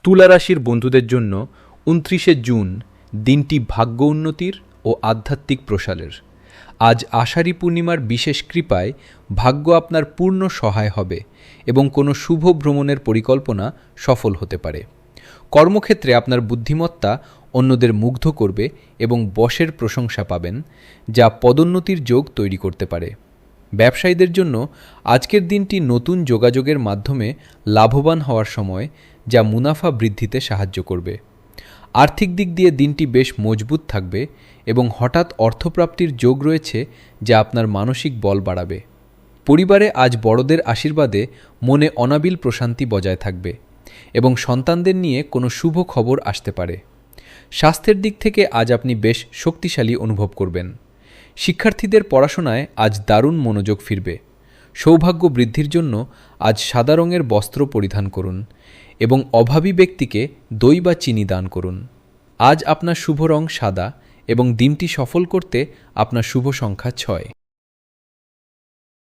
তুলা রাশির বন্ধুদের জন্য ২৯শে জুন দিনটি ভাগ্য উন্নতির ও আধ্যাত্মিক প্রসারের। আজ আষাঢ়ী পূর্ণিমার বিশেষ কৃপায় ভাগ্য আপনার পূর্ণ সহায় হবে এবং কোনো শুভ ভ্রমণের পরিকল্পনা সফল হতে পারে। কর্মক্ষেত্রে আপনার বুদ্ধিমত্তা অন্যদের মুগ্ধ করবে এবং বসের প্রশংসা পাবেন, যা পদোন্নতির যোগ তৈরি করতে পারে। ব্যবসায়ীদের জন্য আজকের দিনটি নতুন যোগাযোগের মাধ্যমে লাভবান হওয়ার সময়, যা মুনাফা বৃদ্ধিতে সাহায্য করবে। আর্থিক দিক দিয়ে দিনটি বেশ মজবুত থাকবে এবং হঠাৎ অর্থপ্রাপ্তির যোগ রয়েছে, যা আপনার মানসিক বল বাড়াবে। পরিবারে আজ বড়দের আশীর্বাদে মনে অনাবিল প্রশান্তি বজায় থাকবে এবং সন্তানদের নিয়ে কোনো শুভ খবর আসতে পারে। স্বাস্থ্যের দিক থেকে আজ আপনি বেশ শক্তিশালী অনুভব করবেন। শিক্ষার্থীদের পড়াশোনায় আজ দারুণ মনোযোগ ফিরবে। সৌভাগ্য বৃদ্ধির জন্য আজ সাদা রঙের বস্ত্র পরিধান করুন এবং অভাবী ব্যক্তিকে দই বা চিনি দান করুন। আজ আপনার শুভ রং সাদা এবং দিনটি সফল করতে আপনার শুভ সংখ্যা 6।